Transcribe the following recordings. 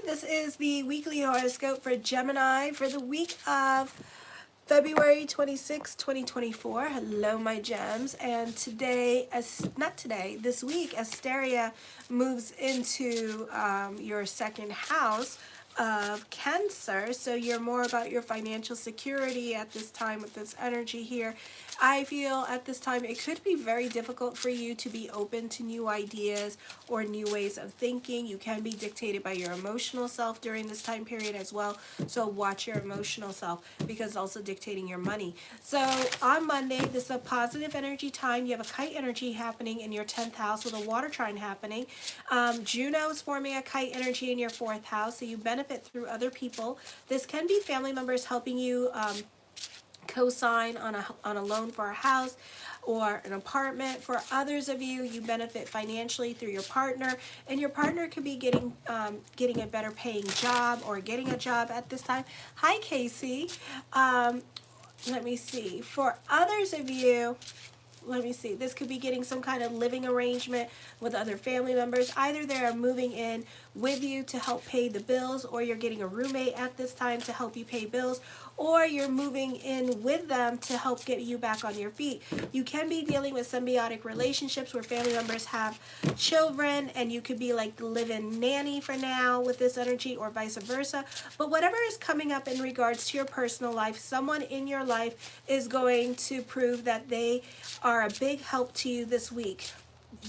This is the weekly horoscope for Gemini for the week of February 26, 2024. Hello, my gems. And this week, Asteria moves into your second house of Cancer. So you're more about your financial security at this time with this energy here. I feel at this time it could be very difficult for you to be open to new ideas or new ways of thinking. You can be dictated by your emotional self during this time period as well. So watch your emotional self because it's also dictating your money. So on Monday, this is a positive energy time. You have a kite energy happening in your 10th house with a water trine happening. Juno is forming a kite energy in your 4th house, so you benefit through other people. This can be family members helping you co-sign on a loan for a house or an apartment. For others of you, you benefit financially through your partner, and your partner could be getting a better paying job or getting a job at this time. Hi, Casey. Let me see. For others of you, let me see, this could be getting some kind of living arrangement with other family members. Either they're moving in with you to help pay the bills, or you're getting a roommate at this time to help you pay bills, or you're moving in with them to help get you back on your feet. You can be dealing with symbiotic relationships where family members have children, and you could be like the live-in nanny for now with this energy, or vice versa. But whatever is coming up in regards to your personal life, someone in your life is going to prove that they are a big help to you this week.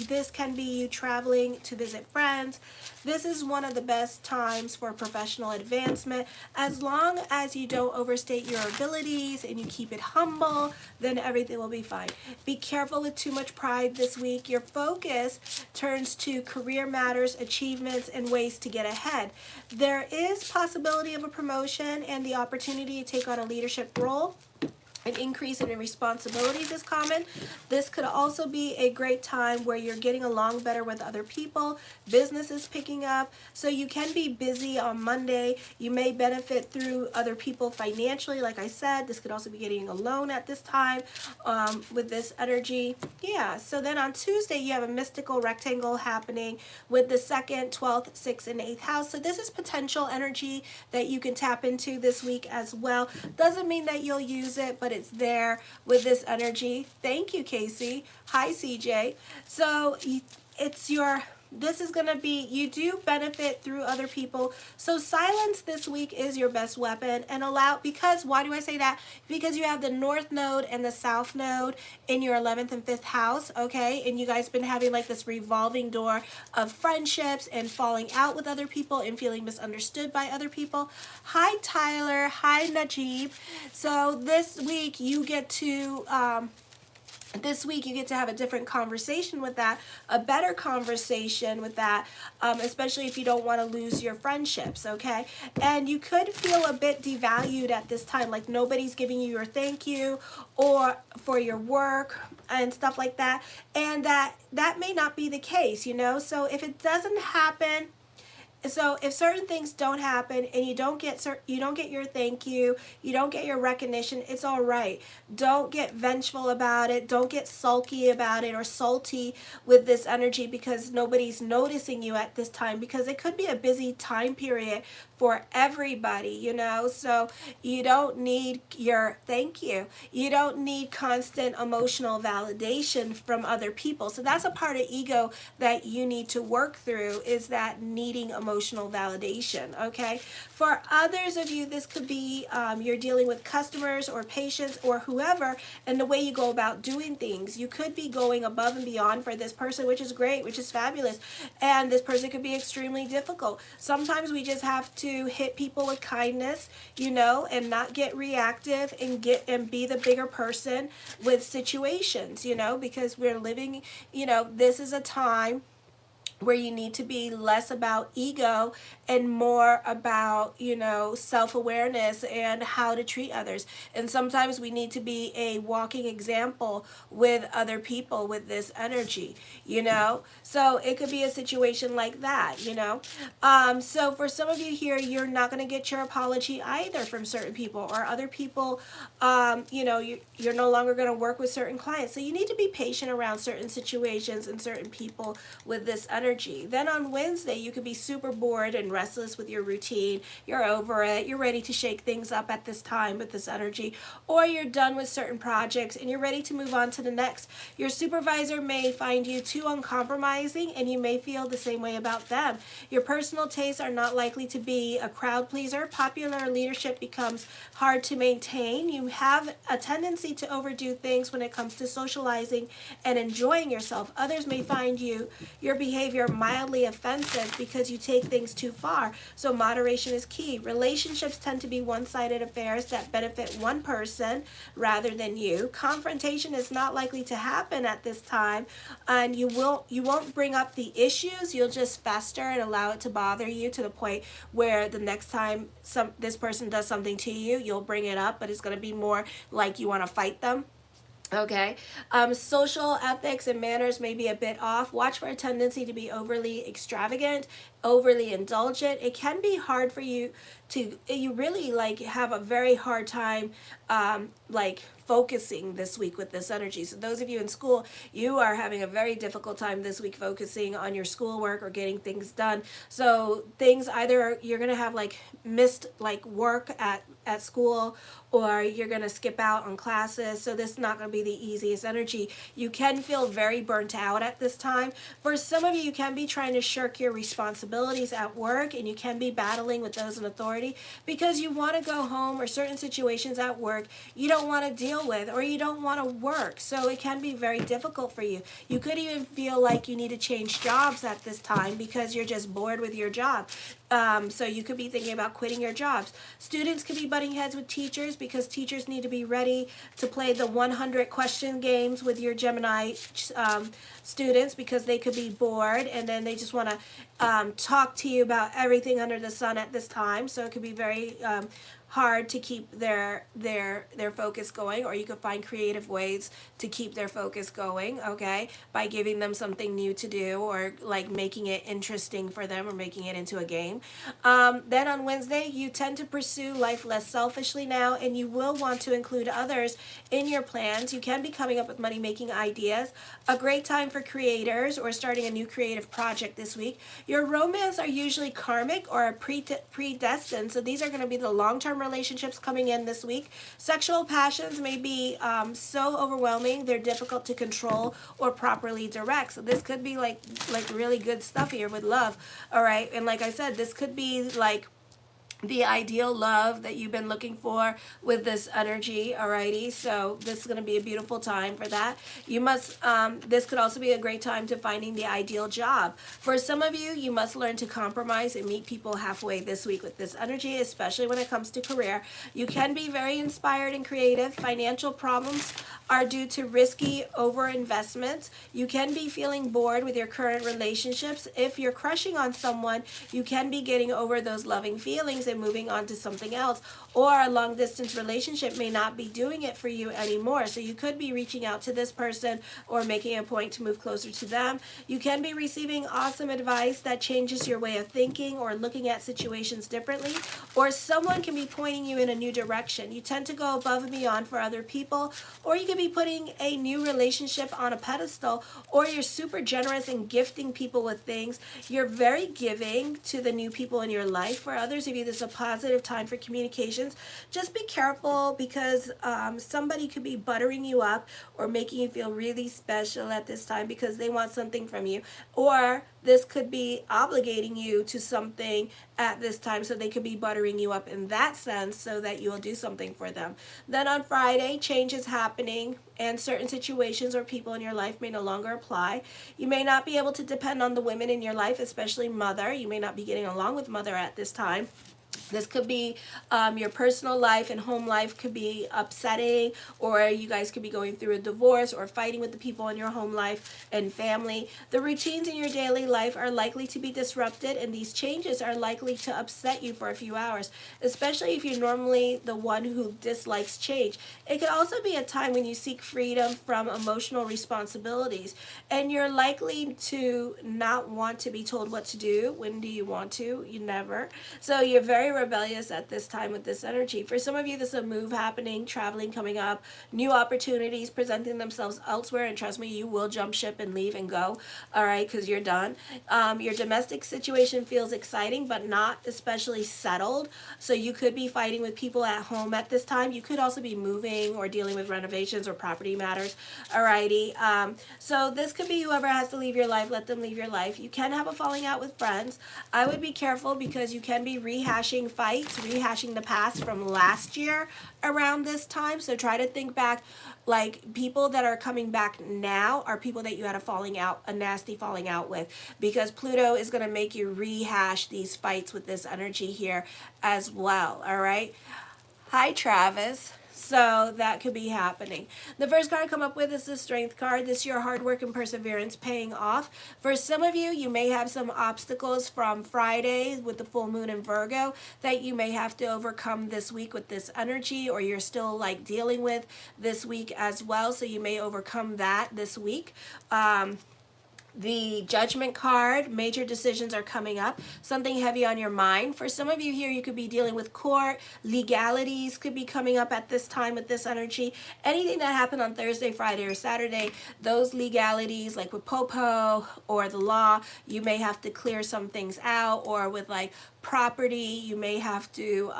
This can be you traveling to visit friends. This is one of the best times for professional advancement. As long as you don't overstate your abilities and you keep it humble, then everything will be fine. Be careful with too much pride this week. Your focus turns to career matters, achievements, and ways to get ahead. There is possibility of a promotion and the opportunity to take on a leadership role. An increase in responsibilities is common. This could also be a great time where you're getting along better with other people. Business is picking up, so you can be busy on Monday. You may benefit through other people financially. Like I said, this could also be getting a loan at this time with this energy. Yeah, so then on Tuesday, you have a mystical rectangle happening with the 2nd, 12th, 6th, and 8th house. So this is potential energy that you can tap into this week as well. Doesn't mean that you'll use it, but it's there with this energy. Thank you, Casey. Hi, CJ. So this is going to be, you do benefit through other people. So silence this week is your best weapon, and why do I say that? Because you have the North Node and the South Node in your 11th and 5th house, okay? And you guys been having like this revolving door of friendships and falling out with other people and feeling misunderstood by other people. Hi, Tyler. Hi, Najib. So this week you get to have a different conversation with that, a better conversation with that, especially if you don't want to lose your friendships, okay? And you could feel a bit devalued at this time, like nobody's giving you your thank you or for your work and stuff like that, and that may not be the case, you know? So if it doesn't happen, so if certain things don't happen and you don't get your thank you, you don't get your recognition, it's all right. Don't get vengeful about it. Don't get sulky about it or salty with this energy because nobody's noticing you at this time, because it could be a busy time period for everybody, you know? So you don't need your thank you. You don't need constant emotional validation from other people. So that's a part of ego that you need to work through, is that needing emotional validation, okay? For others of you, this could be you're dealing with customers or patients or whoever, and the way you go about doing things. You could be going above and beyond for this person, which is great, which is fabulous, and this person could be extremely difficult. Sometimes we just have to hit people with kindness, you know, and not get reactive and be the bigger person with situations, you know, because we're living, you know, this is a time where you need to be less about ego and more about, you know, self-awareness and how to treat others. And sometimes we need to be a walking example with other people with this energy, you know. So it could be a situation like that, you know. So for some of you here, you're not going to get your apology either from certain people, or other people, you know, you're no longer going to work with certain clients. So you need to be patient around certain situations and certain people with this energy. energy. Then on Wednesday, you could be super bored and restless with your routine. You're over it. You're ready to shake things up at this time with this energy, or you're done with certain projects and you're ready to move on to the next. Your supervisor may find you too uncompromising, and you may feel the same way about them. Your personal tastes are not likely to be a crowd pleaser. Popular leadership becomes hard to maintain. You have a tendency to overdo things when it comes to socializing and enjoying yourself. Others may find your behavior mildly offensive because you take things too far. So moderation is key. Relationships tend to be one-sided affairs that benefit one person rather than you. Confrontation is not likely to happen at this time, and you won't bring up the issues. You'll just fester and allow it to bother you to the point where the next time this person does something to you, you'll bring it up, but it's going to be more like you want to fight them. Okay, social ethics and manners may be a bit off. Watch for a tendency to be overly extravagant, overly indulgent. It can be hard for you you really have a very hard time focusing this week with this energy. So those of you in school, you are having a very difficult time this week focusing on your schoolwork or getting things done. So things, either you're going to have missed work at school, or you're going to skip out on classes. So this is not going to be the easiest energy. You can feel very burnt out at this time. For some of you, you can be trying to shirk your responsibilities at work, and you can be battling with those in authority because you want to go home, or certain situations at work you don't want to deal with, or you don't want to work. So it can be very difficult for you. You could even feel like you need to change jobs at this time because you're just bored with your job. So you could be thinking about quitting your jobs. Students could be butting heads with teachers because teachers need to be ready to play the 100 question games with your Gemini students, because they could be bored and then they just want to talk to you about everything under the sun at this time. So it could be very hard to keep their focus going, or you could find creative ways to keep their focus going, okay, by giving them something new to do, or making it interesting for them, or making it into a game. Then on Wednesday, you tend to pursue life less selfishly now, and you will want to include others in your plans. You can be coming up with money-making ideas. A great time for creators or starting a new creative project this week. Your romance are usually karmic or predestined, so these are going to be the long-term relationships coming in this week. Sexual passions may be so overwhelming they're difficult to control or properly direct. So this could be like really good stuff here with love. All right, and like I said, this could be the ideal love that you've been looking for with this energy. Alrighty, so this is going to be a beautiful time for that. You must this could also be a great time to finding the ideal job. For some of you, you must learn to compromise and meet people halfway this week with this energy, especially when it comes to career. You can be very inspired and creative. Financial problems are due to risky overinvestments. You can be feeling bored with your current relationships. If you're crushing on someone, you can be getting over those loving feelings and moving on to something else, or a long distance relationship may not be doing it for you anymore. So you could be reaching out to this person or making a point to move closer to them. You can be receiving awesome advice that changes your way of thinking or looking at situations differently, or someone can be pointing you in a new direction. You tend to go above and beyond for other people, or you could be putting a new relationship on a pedestal, or you're super generous and gifting people with things. You're very giving to the new people in your life. For others of you, this is a positive time for communications. Just be careful because somebody could be buttering you up or making you feel really special at this time because they want something from you, or this could be obligating you to something at this time, so they could be buttering you up in that sense so that you will do something for them. Then on Friday, change is happening and certain situations or people in your life may no longer apply. You may not be able to depend on the women in your life, especially mother. You may not be getting along with mother at this time. This could be your personal life and home life could be upsetting, or you guys could be going through a divorce or fighting with the people in your home life and family. The routines in your daily life are likely to be disrupted, and these changes are likely to upset you for a few hours, especially if you're normally the one who dislikes change. It could also be a time when you seek freedom from emotional responsibilities, and you're likely to not want to be told what to do. When do you want to? You never. So you're very very rebellious at this time with this energy. For some of you, this is a move happening, traveling coming up, new opportunities presenting themselves elsewhere, and trust me, you will jump ship and leave and go, all right, because you're done. Your domestic situation feels exciting, but not especially settled. So you could be fighting with people at home at this time. You could also be moving or dealing with renovations or property matters, alrighty. So this could be whoever has to leave your life, let them leave your life. You can have a falling out with friends. I would be careful because you can be rehashing fights, rehashing the past from last year around this time. So try to think back, like people that are coming back now are people that you had a falling out, a nasty falling out with, because Pluto is going to make you rehash these fights with this energy here as well. All right. Hi, Travis. So that could be happening. The first card I come up with is the Strength card. This is your hard work and perseverance paying off. For some of you, you may have some obstacles from Friday with the full moon in Virgo that you may have to overcome this week with this energy, or you're still like dealing with this week as well. So you may overcome that this week. The Judgment card, major decisions are coming up, something heavy on your mind. For some of you here, you could be dealing with court, legalities could be coming up at this time with this energy. Anything that happened on Thursday, Friday, or Saturday, those legalities, like with Popo or the law, you may have to clear some things out, or with like property, you may have to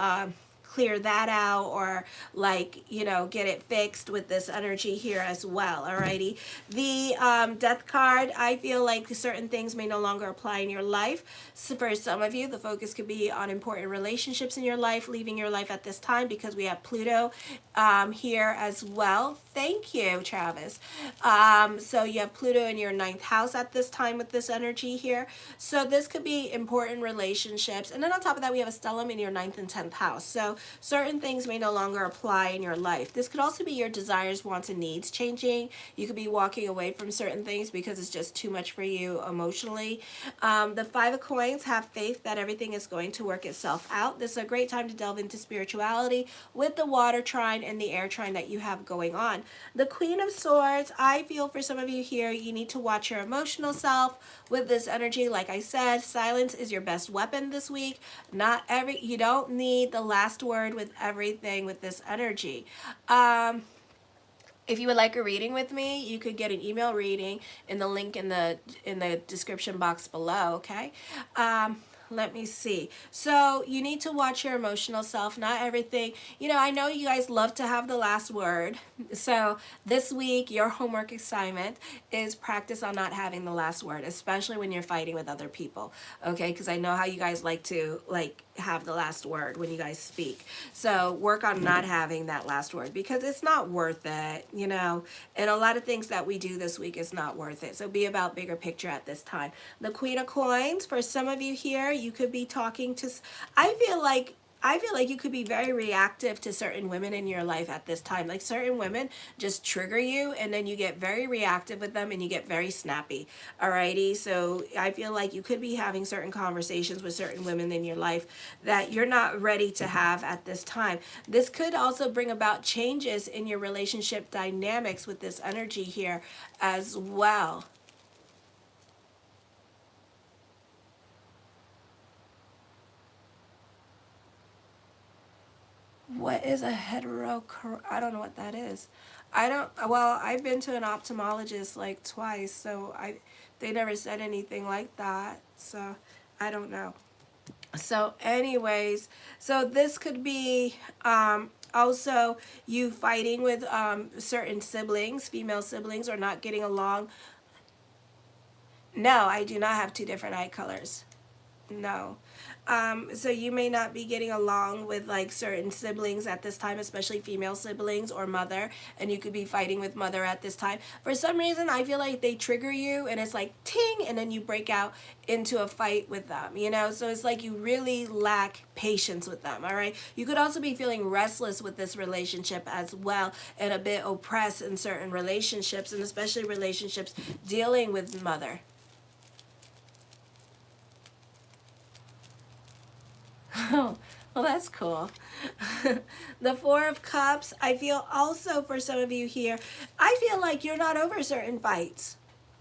clear that out, or like, you know, get it fixed with this energy here as well. Alrighty. The Death card, I feel like certain things may no longer apply in your life. So for some of you, the focus could be on important relationships in your life, leaving your life at this time, because we have Pluto here as well. Thank you, Travis. So you have Pluto in your 9th house at this time with this energy here. So this could be important relationships. And then on top of that, we have a stellium in your 9th and 10th house. So certain things may no longer apply in your life. This could also be your desires, wants, and needs changing. You could be walking away from certain things because it's just too much for you emotionally. The 5 of coins, have faith that everything is going to work itself out. This is a great time to delve into spirituality with the water trine and the air trine that you have going on. The Queen of Swords, I feel for some of you here, you need to watch your emotional self with this energy. Like I said, silence is your best weapon this week. You don't need the last word with everything with this energy. If you would like a reading with me, you could get an email reading in the link in the description box below, okay? Let me see. So you need to watch your emotional self, not everything. You know, I know you guys love to have the last word. So this week, your homework assignment is practice on not having the last word, especially when you're fighting with other people, okay? Because I know how you guys like to, have the last word when you guys speak. So work on not having that last word, because it's not worth it, you know, and a lot of things that we do this week is not worth it. So be about bigger picture at this time. The Queen of Coins, for some of you here, you could be talking to, I feel like you could be very reactive to certain women in your life at this time. Like certain women just trigger you, and then you get very reactive with them and you get very snappy. Alrighty. So I feel like you could be having certain conversations with certain women in your life that you're not ready to have at this time. This could also bring about changes in your relationship dynamics with this energy here as well. What is a I don't know what that is. I've been to an ophthalmologist like twice, so they never said anything like that, so I don't know. So anyways, so this could be also you fighting with certain siblings, female siblings, or not getting along. No, I do not have 2 different eye colors. No. So you may not be getting along with like certain siblings at this time, especially female siblings or mother, and you could be fighting with mother at this time. For some reason, I feel like they trigger you and it's like ting, and then you break out into a fight with them, you know? So it's like you really lack patience with them, all right? You could also be feeling restless with this relationship as well, and a bit oppressed in certain relationships, and especially relationships dealing with mother. Oh, well, that's cool. The 4 of Cups, I feel also for some of you here, I feel like you're not over certain fights.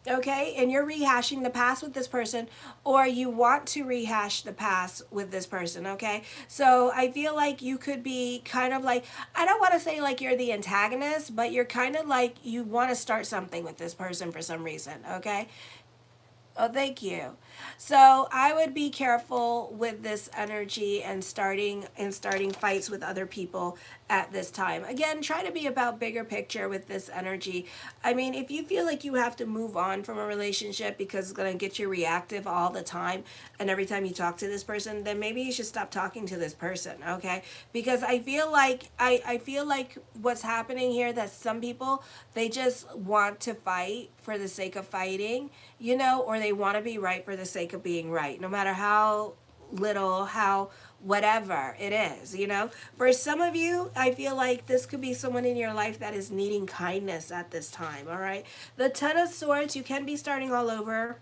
okay? And you're rehashing the past with this person, or you want to rehash the past with this person, okay? So I feel like you could be kind of like, I don't want to say like you're the antagonist, but you're kind of like you want to start something with this person for some reason, okay? Oh, thank you. So I would be careful with this energy and starting fights with other people at this time. Again, try to be about bigger picture with this energy. I mean, if you feel like you have to move on from a relationship because it's going to get you reactive all the time and every time you talk to this person, then maybe you should stop talking to this person, okay? Because I feel like I feel like what's happening here, that some people, they just want to fight for the sake of fighting, you know, or they want to be right for the sake of being right, no matter how little, how whatever it is, you know. For some of you, I feel like this could be someone in your life that is needing kindness at this time, all right? The Ten of Swords, you can be starting all over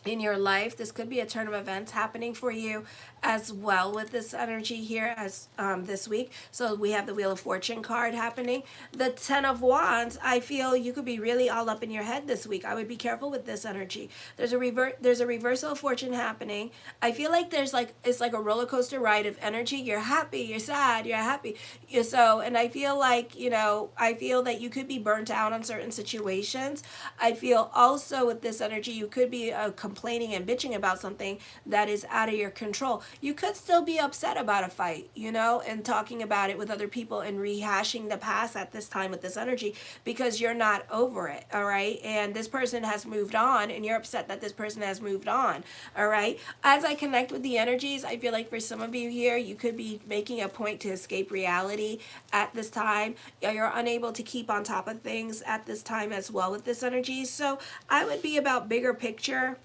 in your life. This could be a turn of events happening for you as well with this energy here as this week. So we have the Wheel of Fortune card happening. The Ten of Wands, I feel you could be really all up in your head this week. I would be careful with this energy. There's a reversal of fortune happening. I feel like it's like a roller coaster ride of energy. You're happy, you're sad, you're happy. And I feel like, you know, I feel that you could be burnt out on certain situations. I feel also with this energy you could be complaining and bitching about something that is out of your control. You could still be upset about a fight, you know, and talking about it with other people and rehashing the past at this time with this energy because you're not over it, all right? And this person has moved on and you're upset that this person has moved on, all right? As I connect with the energies, I feel like for some of you here, you could be making a point to escape reality at this time. You're unable to keep on top of things at this time as well with this energy. So I would be about bigger picture.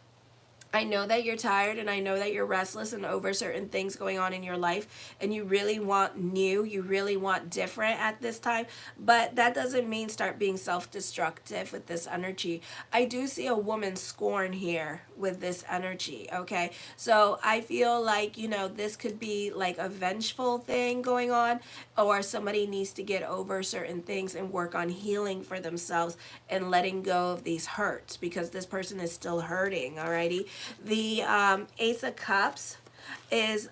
I know that you're tired and I know that you're restless and over certain things going on in your life and you really want new, you really want different at this time, but that doesn't mean start being self-destructive with this energy. I do see a woman scorn here with this energy, okay? So I feel like, you know, this could be like a vengeful thing going on, or somebody needs to get over certain things and work on healing for themselves and letting go of these hurts because this person is still hurting, alrighty? The Ace of Cups is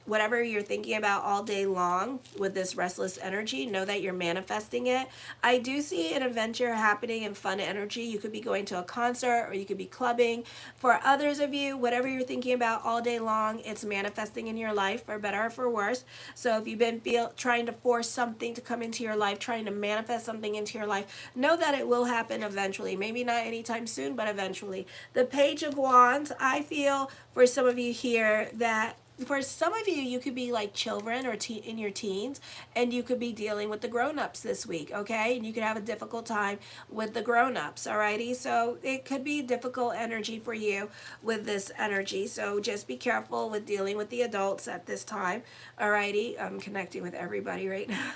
whatever you're thinking about all day long with this restless energy, know that you're manifesting it. I do see an adventure happening in fun energy. You could be going to a concert or you could be clubbing. For others of you, whatever you're thinking about all day long, it's manifesting in your life for better or for worse. So if you've been trying to force something to come into your life, trying to manifest something into your life, know that it will happen eventually. Maybe not anytime soon, but eventually. The Page of Wands, I feel for some of you here that for some of you, you could be like children or in your teens, and you could be dealing with the grown-ups this week, okay? And you could have a difficult time with the grown-ups, alrighty? So it could be difficult energy for you with this energy. So just be careful with dealing with the adults at this time, alrighty? I'm connecting with everybody right now.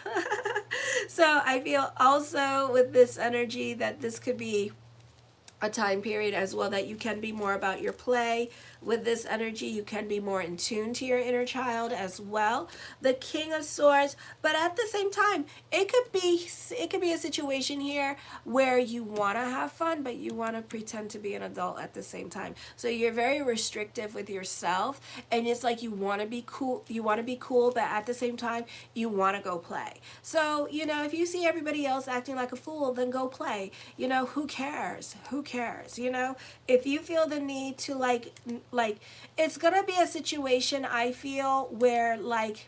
So I feel also with this energy that this could be a time period as well that you can be more about your play. With this energy, you can be more in tune to your inner child as well. The King of Swords, but at the same time, it could be a situation here where you want to have fun, but you want to pretend to be an adult at the same time. So you're very restrictive with yourself, and it's like you want to be cool. You want to be cool, but at the same time, you want to go play. So, you know, if you see everybody else acting like a fool, then go play. You know, who cares? Who cares? You know, if you feel the need to like it's gonna be a situation, I feel, where like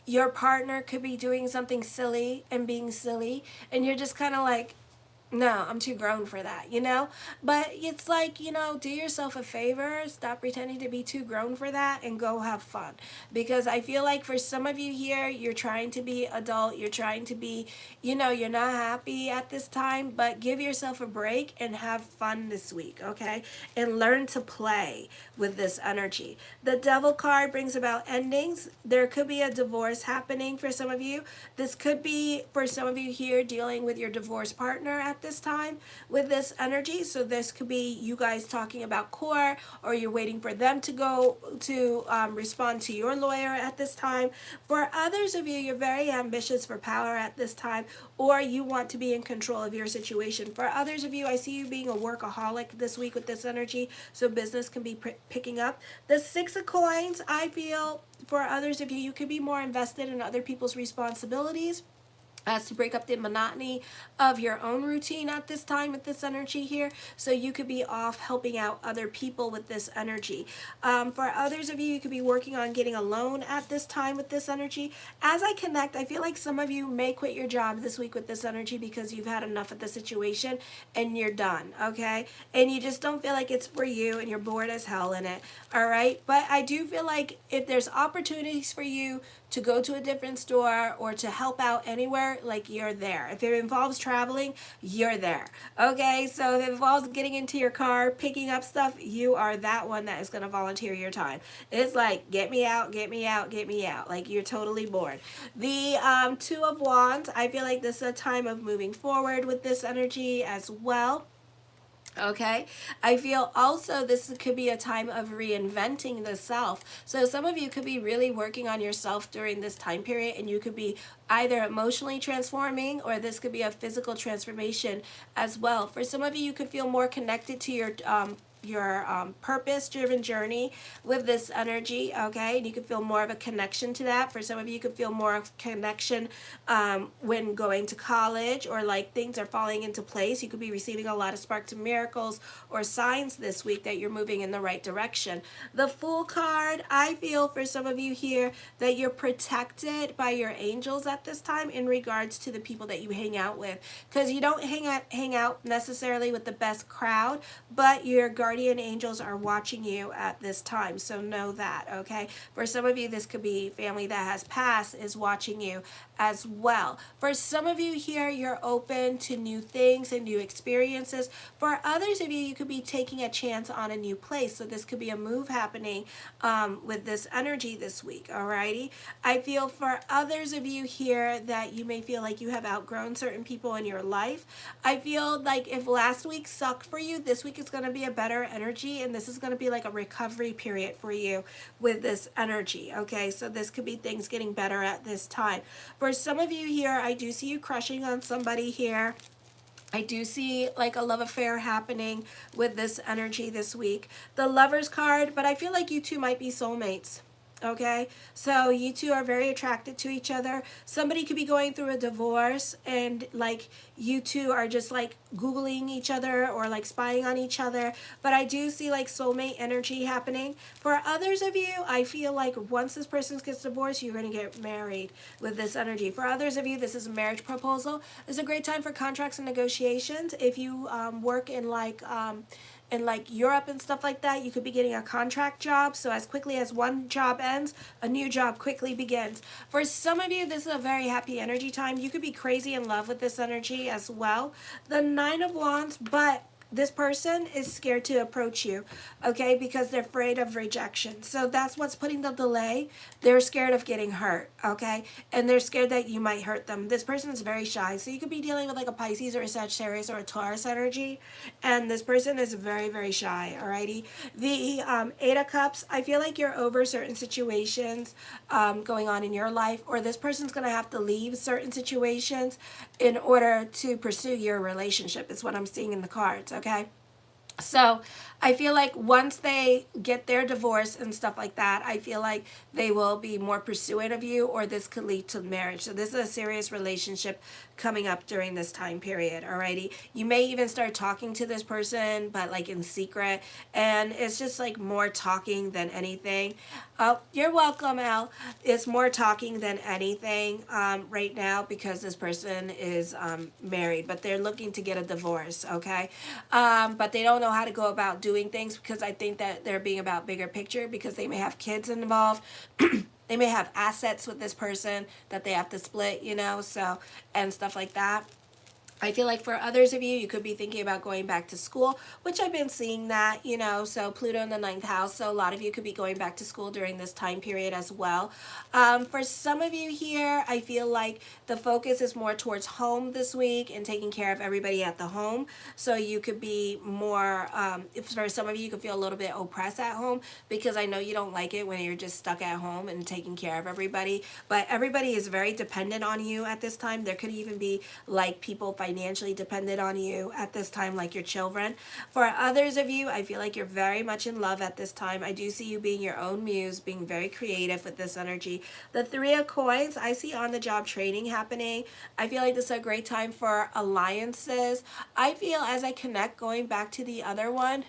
your partner could be doing something silly and being silly and you're just kind of like, no, I'm too grown for that, you know? But it's like, you know, do yourself a favor, stop pretending to be too grown for that and go have fun. Because I feel like for some of you here, you're trying to be adult, you're trying to be, you know, you're not happy at this time, but give yourself a break and have fun this week, okay? And learn to play with this energy. The Devil card brings about endings. There could be a divorce happening for some of you. This could be for some of you here dealing with your divorce partner at at this time with this energy. So this could be you guys talking about court, or you're waiting for them to go to respond to your lawyer at this time. For others of you, you're very ambitious for power at this time, or you want to be in control of your situation. For others of you, I see you being a workaholic this week with this energy, so business can be picking up. The Six of Coins, I feel for others of you, you could be more invested in other people's responsibilities as to break up the monotony of your own routine at this time with this energy here. So you could be off helping out other people with this energy. For others of you, you could be working on getting a loan at this time with this energy. As I connect, I feel like some of you may quit your job this week with this energy because you've had enough of the situation and you're done, okay? And you just don't feel like it's for you and you're bored as hell in it, all right? But I do feel like if there's opportunities for you to go to a different store or to help out anywhere, like you're there. If it involves traveling, you're there. Okay, so if it involves getting into your car, picking up stuff, you are that one that is going to volunteer your time. It's like, get me out, get me out, get me out. Like you're totally bored. The Two of Wands, I feel like this is a time of moving forward with this energy as well. Okay, I feel also this could be a time of reinventing the self. So some of you could be really working on yourself during this time period, and you could be either emotionally transforming, or this could be a physical transformation as well. For some of you, you could feel more connected to your purpose-driven journey with this energy, okay? And you could feel more of a connection to that. For some of you, you could feel more of connection when going to college, or like things are falling into place. You could be receiving a lot of sparks of miracles or signs this week that you're moving in the right direction. The Fool card, I feel for some of you here that you're protected by your angels at this time in regards to the people that you hang out with, because you don't hang out necessarily with the best crowd, but your guardian angels are watching you at this time, so know that, okay? For some of you, this could be family that has passed is watching you as well. For some of you here, you're open to new things and new experiences. For others of you, you could be taking a chance on a new place, so this could be a move happening with this energy this week, alrighty? I feel for others of you here that you may feel like you have outgrown certain people in your life. I feel like if last week sucked for you, this week is going to be a better energy, and this is going to be like a recovery period for you with this energy, okay? So this could be things getting better at this time. For some of you here, I do see you crushing on somebody here. I do see like a love affair happening with this energy this week. The Lovers card, but I feel like you two might be soulmates. Okay, so you two are very attracted to each other. Somebody could be going through a divorce, and like you two are just like Googling each other or like spying on each other. But I do see like soulmate energy happening. For others of you, I feel like once this person gets divorced, you're going to get married with this energy. For others of you, this is a marriage proposal. It's a great time for contracts and negotiations. If you work in like Europe and stuff like that, you could be getting a contract job. So as quickly as one job ends, a new job quickly begins. For some of you, this is a very happy energy time. You could be crazy in love with this energy as well. The Nine of Wands, but this person is scared to approach you, okay, because they're afraid of rejection. So that's what's putting the delay. They're scared of getting hurt, okay, and they're scared that you might hurt them. This person is very shy, so you could be dealing with like a Pisces or a Sagittarius or a Taurus energy, and this person is very, very shy, alrighty. The Eight of Cups, I feel like you're over certain situations going on in your life, or this person's going to have to leave certain situations in order to pursue your relationship, is what I'm seeing in the cards, okay? So I feel like once they get their divorce and stuff like that, I feel like they will be more pursuant of you, or this could lead to marriage. So this is a serious relationship coming up during this time period, alrighty? You may even start talking to this person, but like in secret, and it's just like more talking than anything. Oh, you're welcome, Al. It's more talking than anything right now, because this person is married, but they're looking to get a divorce, okay? But they don't know how to go about doing things, because I think that they're being about bigger picture, because they may have kids involved. They may have assets with this person that they have to split, you know, so, and stuff like that. I feel like for others of you, you could be thinking about going back to school, which I've been seeing that, you know, so Pluto in the ninth house. So a lot of you could be going back to school during this time period as well. For some of you here, I feel like the focus is more towards home this week and taking care of everybody at the home. So you could be more, if for some of you, you could feel a little bit oppressed at home, because I know you don't like it when you're just stuck at home and taking care of everybody. But everybody is very dependent on you at this time. There could even be like people financially dependent on you at this time, like your children. For others of you, I feel like you're very much in love at this time. I do see you being your own muse, being very creative with this energy. The Three of Coins, I see on the job training happening. I feel like this is a great time for alliances. I feel as I connect, going back to the other one,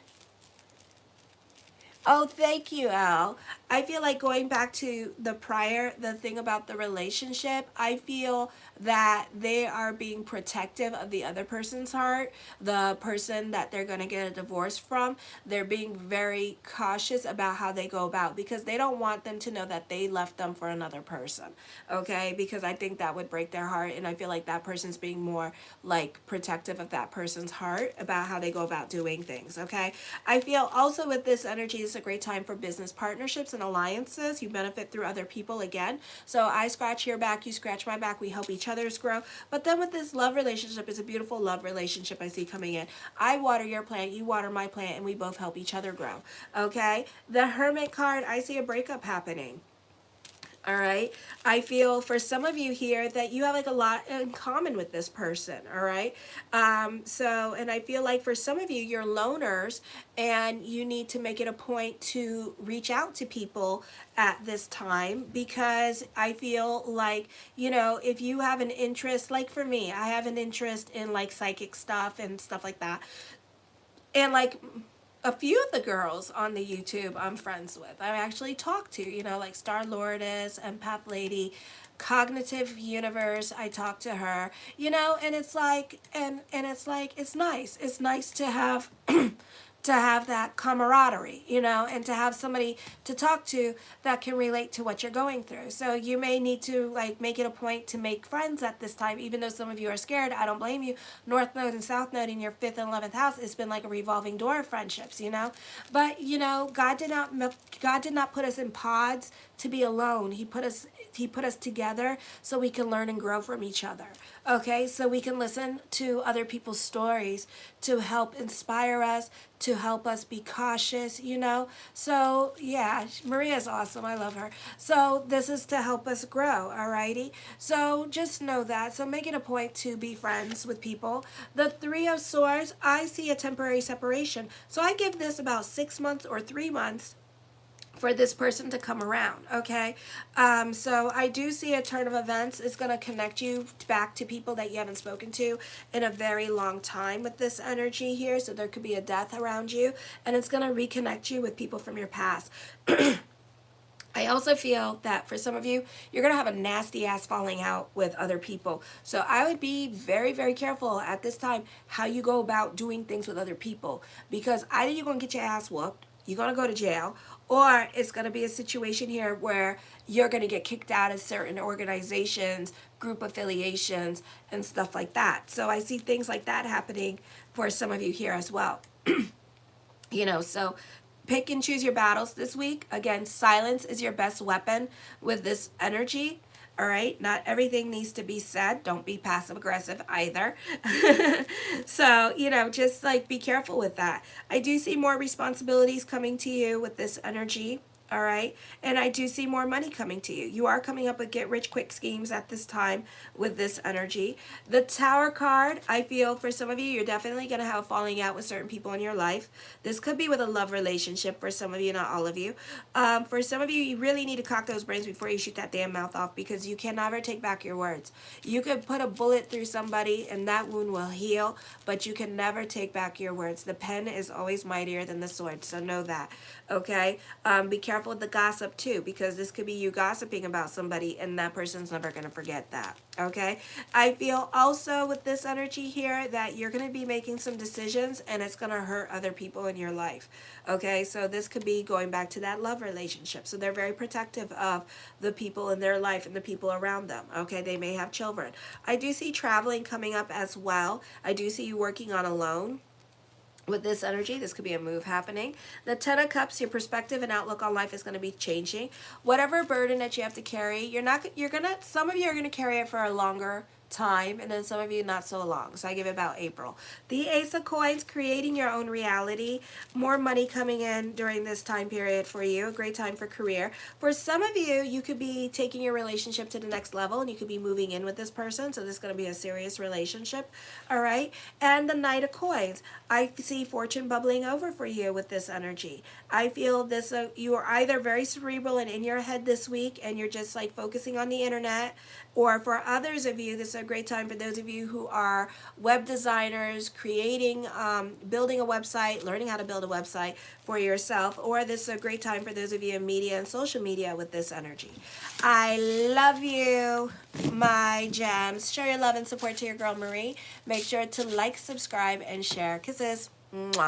oh, thank you, Al. I feel like going back to the thing about the relationship, I feel that they are being protective of the other person's heart, the person that they're going to get a divorce from. They're being very cautious about how they go about, because they don't want them to know that they left them for another person, okay? Because I think that would break their heart, and I feel like that person's being more like protective of that person's heart about how they go about doing things, okay? I feel also with this energy, it's a great time for business partnerships and alliances. You benefit through other people again. So I scratch your back, you scratch my back, we help each other's grow. But then with this love relationship, it's a beautiful love relationship I see coming in. I water your plant, you water my plant, and we both help each other grow. Okay? The Hermit card, I see a breakup happening. All right. I feel for some of you here that you have like a lot in common with this person. All right. And I feel like for some of you, you're loners and you need to make it a point to reach out to people at this time, because I feel like, you know, if you have an interest, like for me, I have an interest in like psychic stuff and stuff like that. And like a few of the girls on the YouTube I'm friends with, I actually talk to, you know, like Star Lourdes, Empath Lady, Cognitive Universe, I talk to her, you know, and it's like, and it's like, it's nice. It's nice to have to have that camaraderie, you know, and to have somebody to talk to that can relate to what you're going through. So you may need to like make it a point to make friends at this time, even though some of you are scared. I don't blame you. North Node and South Node in your 5th and 11th house, it's been like a revolving door of friendships, you know. But you know, God did not put us in pods to be alone. He put us together so we can learn and grow from each other. Okay, so we can listen to other people's stories to help inspire us, to help us be cautious, you know. So yeah, Maria's awesome. I love her. So this is to help us grow, alrighty? So just know that. So make it a point to be friends with people. The Three of Swords, I see a temporary separation. So I give this about 6 months or 3 months for this person to come around, okay? So I do see a turn of events is going to connect you back to people that you haven't spoken to in a very long time with this energy here. So there could be a death around you, and it's going to reconnect you with people from your past. I also feel that for some of you, you're going to have a nasty ass falling out with other people. So I would be very, very careful at this time how you go about doing things with other people, because either you're going to get your ass whooped, you're going to go to jail, or it's going to be a situation here where you're going to get kicked out of certain organizations, group affiliations, and stuff like that. So I see things like that happening for some of you here as well. You know, so pick and choose your battles this week. Again, silence is your best weapon with this energy. All right, not everything needs to be said. Don't be passive aggressive either. So, you know, just like be careful with that. I do see more responsibilities coming to you with this energy. All right, and I do see more money coming to you. You are coming up with get rich quick schemes at this time with this energy. The Tower card, I feel for some of you, you're definitely going to have a falling out with certain people in your life. This could be with a love relationship for some of you, not all of you. For some of you, you really need to cock those brains before you shoot that damn mouth off, because you can never take back your words. You could put a bullet through somebody and that wound will heal, but you can never take back your words. The pen is always mightier than the sword, so know that. Okay, be careful careful with the gossip too, because this could be you gossiping about somebody and that person's never going to forget that. Okay, I feel also with this energy here that you're going to be making some decisions and it's going to hurt other people in your life. Okay, so this could be going back to that love relationship. So they're very protective of the people in their life and the people around them. Okay, they may have children. I do see traveling coming up as well. I do see you working on a loan. With this energy, this could be a move happening. The Ten of Cups, your perspective and outlook on life is going to be changing. Whatever burden that you have to carry, some of you are going to carry it for a longer time, and then some of you not so long. So I give it about April. The Ace of Coins, creating your own reality. More money coming in during this time period for you. A great time for career. For some of you, you could be taking your relationship to the next level, and you could be moving in with this person. So this is going to be a serious relationship. All right. And the Knight of Coins. I see fortune bubbling over for you with this energy. I feel this, you are either very cerebral and in your head this week, and you're just like focusing on the internet, or for others of you, this is a great time for those of you who are web designers, creating, building a website, learning how to build a website for yourself, or this is a great time for those of you in media and social media with this energy. I love you, my gems. Show your love and support to your girl Marie. Make sure to like, subscribe, and share. Kisses. Mwah.